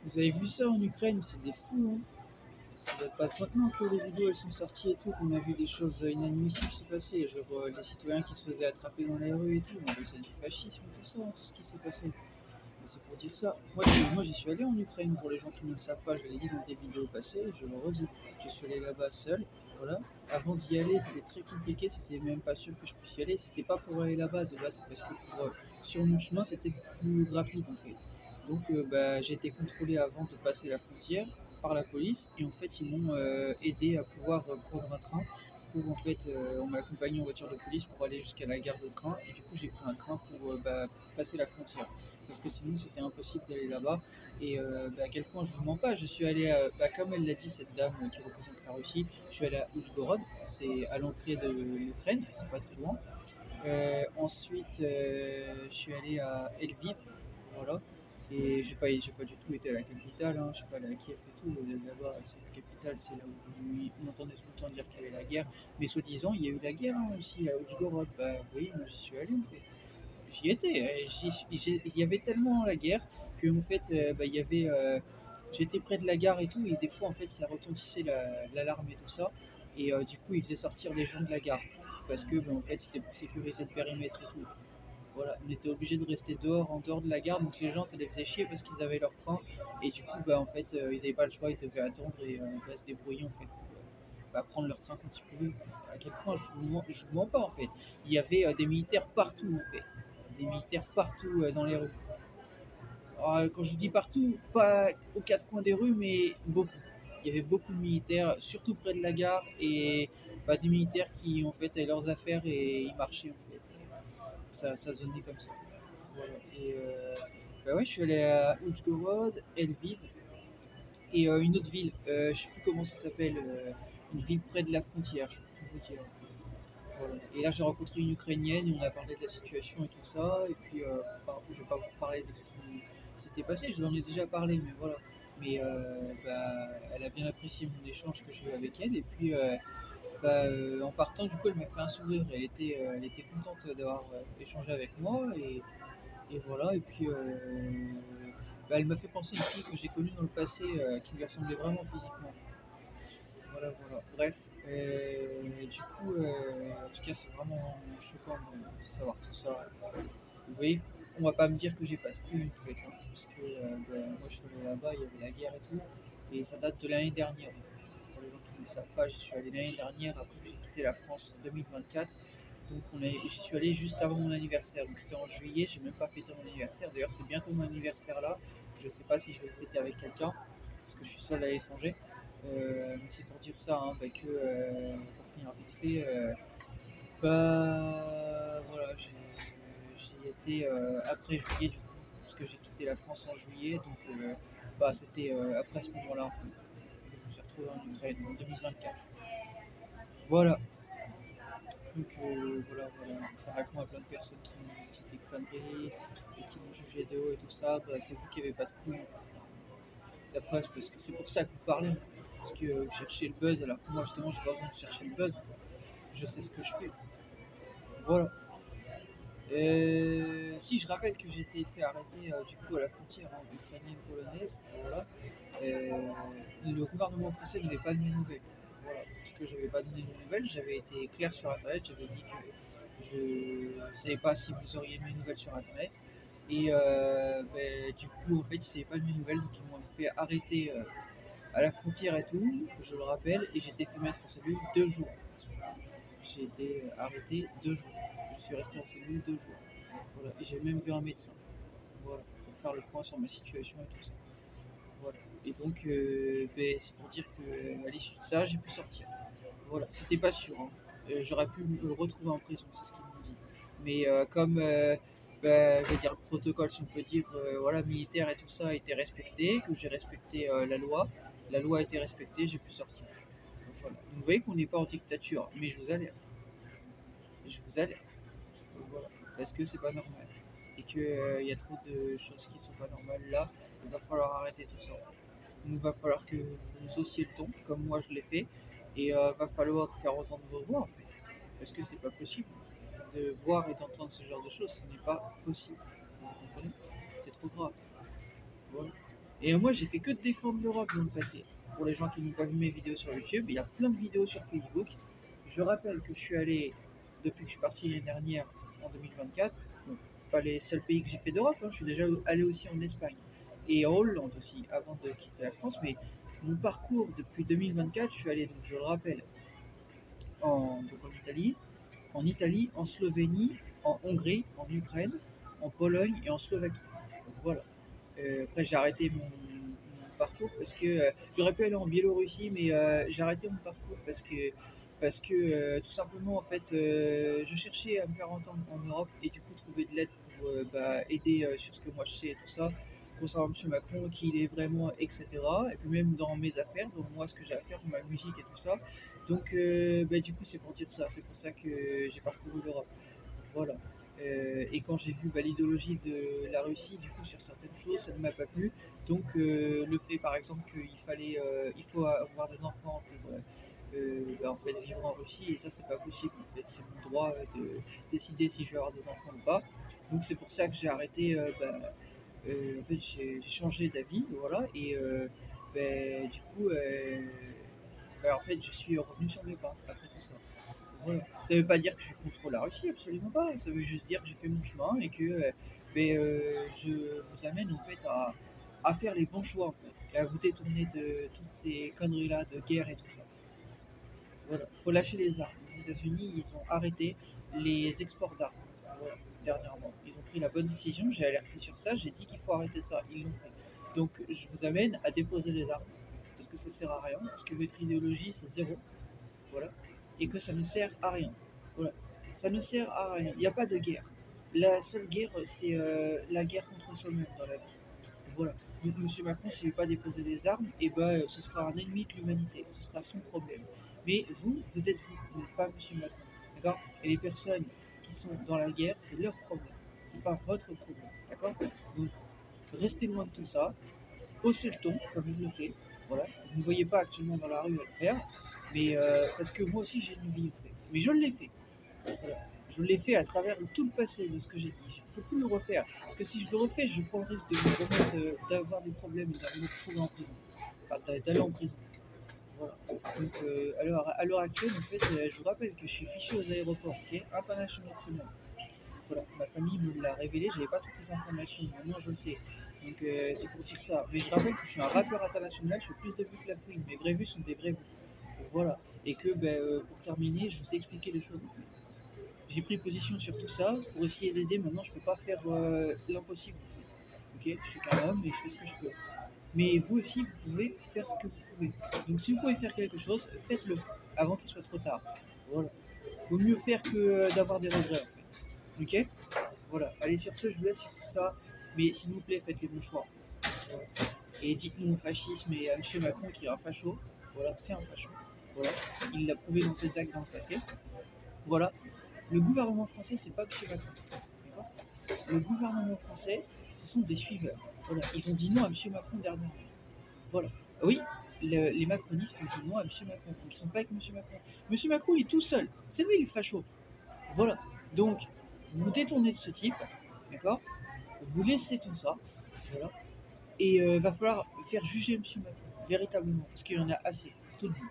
Vous avez vu ça en Ukraine, c'est des fous, hein. Ça date pas de maintenant que les vidéos elles sont sorties et tout, qu'on a vu des choses inadmissibles se passer, genre les citoyens qui se faisaient attraper dans les rues et tout. On appelle ça du fascisme, tout ça, hein, tout ce qui s'est passé. Mais c'est pour dire ça. Moi j'y suis allé en Ukraine, pour les gens qui ne le savent pas, je l'ai dit dans des vidéos passées, je le redis. Je suis allé là-bas seul, voilà. Avant d'y aller, c'était très compliqué, c'était même pas sûr que je puisse y aller. C'était pas pour aller là-bas de base, c'est parce que sur mon chemin, c'était plus rapide en fait. Donc j'ai été contrôlé avant de passer la frontière par la police et en fait ils m'ont aidé à pouvoir prendre un train pour en fait on m'a accompagné en voiture de police pour aller jusqu'à la gare de train et du coup j'ai pris un train pour passer la frontière parce que sinon c'était impossible d'aller là-bas. Et à quel point je vous mens pas, je suis allé, comme elle l'a dit, cette dame qui représente la Russie, je suis allé à Oujgorod, c'est à l'entrée de l'Ukraine, c'est pas très loin. Ensuite, je suis allé à Lviv, voilà. Et j'ai pas du tout été à la capitale, hein. Je suis pas allé à Kiev et tout. Là-bas, c'est la capitale, c'est là où on entendait tout le temps dire qu'il y avait la guerre. Mais soi-disant, il y a eu la guerre hein, aussi à Oujgorod. Bah oui, moi j'y suis allé en fait. J'y étais. Il y avait tellement la guerre que en fait, il y avait. J'étais près de la gare et tout, et des fois en fait ça retentissait l'alarme et tout ça, et du coup ils faisaient sortir les gens de la gare parce que en fait c'était pour sécuriser le périmètre et tout. Voilà, on était obligé de rester dehors, en dehors de la gare, donc les gens ça les faisait chier parce qu'ils avaient leur train et du coup en fait ils n'avaient pas le choix, ils devaient attendre et se débrouiller en fait pour prendre leur train quand ils pouvaient. À quel point je vous mens pas en fait. Il y avait des militaires partout en fait, des militaires partout dans les rues. Alors, quand je dis partout, pas aux quatre coins des rues, mais beaucoup. Il y avait beaucoup de militaires, surtout près de la gare, et des militaires qui en fait avaient leurs affaires et ils marchaient en fait. Ça zonnait comme ça. Voilà. Et ouais, je suis allé à Oujgorod, Lviv, et une autre ville, je sais plus comment ça s'appelle, une ville près de la frontière, je peux tout vous dire. Voilà. Et là, j'ai rencontré une Ukrainienne et on a parlé de la situation et tout ça. Et puis, je vais pas vous parler de ce qui s'était passé, je vous en ai déjà parlé, mais voilà. Mais elle a bien apprécié mon échange que j'ai eu avec elle. Et puis, en partant, du coup, elle m'a fait un sourire. Elle était contente d'avoir échangé avec moi. Et voilà. Et puis, elle m'a fait penser à une fille que j'ai connue dans le passé qui lui ressemblait vraiment physiquement. Voilà, voilà. Bref, du coup, en tout cas, c'est vraiment choquant de savoir tout ça. Vous voyez, on va pas me dire que j'ai pas de couilles en fait, hein, parce que moi je suis allé là-bas, il y avait la guerre et tout, et ça date de l'année dernière. En fait. Pour les gens qui ne le savent pas, j'y suis allé l'année dernière, après que j'ai quitté la France en 2024. Donc j'y suis allé juste avant mon anniversaire, donc c'était en juillet, j'ai même pas fêté mon anniversaire. D'ailleurs, c'est bientôt mon anniversaire là. Je sais pas si je vais le fêter avec quelqu'un, parce que je suis seul à l'étranger. Mais c'est pour dire ça, hein, pour finir vite fait, voilà, j'y étais après juillet du coup, parce que j'ai quitté la France en juillet, donc c'était après ce moment-là en fait. Je me suis retrouvé en Ukraine en 2024. Voilà, donc voilà, ça répond à plein de personnes qui m'ont dit des conneries et qui m'ont jugé de haut et tout ça. C'est vous qui n'avez pas de couilles en fait, hein. La presse, parce que c'est pour ça que vous parlez en fait. Parce que vous cherchez le buzz, alors que moi justement j'ai pas besoin de chercher le buzz. Je sais ce que je fais. Voilà. Si je rappelle que j'ai été fait arrêter du coup à la frontière ukrainienne-polonaise, voilà. Le gouvernement français n'avait pas de mes nouvelles. Voilà, parce que j'avais pas donné mes nouvelles, j'avais été clair sur internet, j'avais dit que je ne savais pas si vous auriez mes nouvelles sur internet. Et du coup, en fait, ils ne savaient pas de mes nouvelles, donc ils m'ont fait arrêter à la frontière et tout, je le rappelle, et j'ai été fait mettre en cellule 2 jours. J'ai été arrêté 2 jours. Je suis resté en cellule 2 jours. Voilà. Et j'ai même vu un médecin. Voilà. Pour faire le point sur ma situation et tout ça. Voilà. Et donc, c'est pour dire qu'à l'issue de ça, j'ai pu sortir. Voilà. C'était pas sûr, hein. J'aurais pu me retrouver en prison, c'est ce qu'ils m'ont dit. Mais comme je veux dire, le protocole, si on peut dire, voilà, militaire et tout ça a été respecté, que j'ai respecté la loi a été respectée, j'ai pu sortir. Donc, voilà. Donc, vous voyez qu'on n'est pas en dictature, mais je vous alerte. Je vous alerte. Voilà. Parce que c'est pas normal. Et qu'il y a trop de choses qui sont pas normales là. Il va falloir arrêter tout ça en fait. Il va falloir que vous haussiez le ton, comme moi je l'ai fait. Et va falloir faire entendre vos voix en fait. Parce que c'est pas possible en fait. De voir et d'entendre ce genre de choses, ce n'est pas possible. Vous comprenez? C'est trop grave. Voilà. Et moi, j'ai fait que de défendre l'Europe dans le passé. Pour les gens qui n'ont pas vu mes vidéos sur YouTube, il y a plein de vidéos sur Facebook. Je rappelle que je suis allé, depuis que je suis parti l'année dernière, en 2024, bon, c'est pas les seuls pays que j'ai fait d'Europe, hein, je suis déjà allé aussi en Espagne et en Hollande aussi, avant de quitter la France, mais mon parcours depuis 2024, je suis allé, donc je le rappelle, en Italie, en Slovénie, en Hongrie, en Ukraine, en Pologne et en Slovaquie. Donc voilà. Après, j'ai arrêté mon parcours parce que j'aurais pu aller en Biélorussie, mais j'ai arrêté mon parcours parce que tout simplement, en fait, je cherchais à me faire entendre en Europe et du coup trouver de l'aide pour aider sur ce que moi je sais et tout ça concernant M. Macron, qui il est vraiment, etc. Et puis même dans mes affaires, dans moi ce que j'ai à faire, ma musique et tout ça. Donc, du coup, c'est pour dire ça. C'est pour ça que j'ai parcouru l'Europe. Voilà. Et quand j'ai vu l'idéologie de la Russie, du coup, sur certaines choses, ça ne m'a pas plu. Donc, le fait, par exemple, il faut avoir des enfants pour en fait, vivre en Russie, et ça, c'est pas possible. En fait, c'est mon droit de décider si je veux avoir des enfants ou pas. Donc, c'est pour ça que j'ai arrêté. En fait, j'ai changé d'avis, voilà. Et du coup, en fait, je suis revenu sur mes pas après tout ça. Voilà. Ça veut pas dire que je suis contre la Russie, absolument pas. Ça veut juste dire que j'ai fait mon chemin et que je vous amène en fait à faire les bons choix en fait et à vous détourner de toutes ces conneries là de guerre et tout ça. Voilà. Faut lâcher les armes. Les États-Unis, ils ont arrêté les exports d'armes. Voilà. Dernièrement, ils ont pris la bonne décision. J'ai alerté sur ça. J'ai dit qu'il faut arrêter ça. Ils l'ont fait. Donc, je vous amène à déposer les armes parce que ça sert à rien. Parce que votre idéologie, c'est zéro. Voilà. Et que ça ne sert à rien. Voilà. Ça ne sert à rien. Il n'y a pas de guerre. La seule guerre, c'est la guerre contre soi-même dans la vie. Voilà. Donc M. Macron, s'il ne veut pas déposer des armes, et ce sera un ennemi de l'humanité. Ce sera son problème. Mais vous êtes vous n'êtes pas M. Macron. D'accord. Et les personnes qui sont dans la guerre, c'est leur problème. C'est pas votre problème. D'accord. Donc, restez loin de tout ça. Haussez le ton, comme je le fais. Voilà. Vous ne me voyez pas actuellement dans la rue à le faire, mais parce que moi aussi j'ai une vie en fait. Mais je l'ai fait. Voilà. Je l'ai fait à travers tout le passé de ce que j'ai dit. Je ne peux plus le refaire. Parce que si je le refais, je prends le risque de me remettre, d'avoir des problèmes et d'aller me retrouver en prison. Enfin, d'aller en prison. Voilà. Donc, à l'heure actuelle, en fait, je vous rappelle que je suis fiché aux aéroports, ok, internationaux de ce monde. Voilà, ma famille me l'a révélé, j'avais pas toutes les informations, maintenant je le sais. Donc c'est pour dire ça. Mais je rappelle que je suis un rappeur international, je fais plus de vues que la fouine. Mes vraies vues sont des vraies vues. Voilà. Et que pour terminer, je vous ai expliqué les choses en fait. J'ai pris position sur tout ça pour essayer d'aider. Maintenant, je peux pas faire l'impossible en fait. Ok, je suis qu'un homme et je fais ce que je peux. Mais vous aussi, vous pouvez faire ce que vous pouvez. Donc si vous pouvez faire quelque chose, faites-le avant qu'il soit trop tard. Voilà. Vaut mieux faire que d'avoir des regrets en fait. Ok. Voilà. Allez, sur ce, je vous laisse sur tout ça. Mais s'il vous plaît, faites les bons choix. Voilà. Et dites non au fascisme et à M. Macron qui est un facho. Voilà, c'est un facho. Voilà. Il l'a prouvé dans ses actes dans le passé. Voilà. Le gouvernement français, c'est pas M. Macron. D'accord. Le gouvernement français, ce sont des suiveurs. Voilà. Ils ont dit non à M. Macron dernièrement. Voilà. Oui, les macronistes ont dit non à M. Macron. Donc ils sont pas avec M. Macron. M. Macron il est tout seul. C'est lui le facho. Voilà. Donc, vous vous détournez de ce type. D'accord. Vous laissez tout ça. Voilà. Et va falloir faire juger M. Macron. Véritablement. Parce qu'il y en a assez. Tout le monde.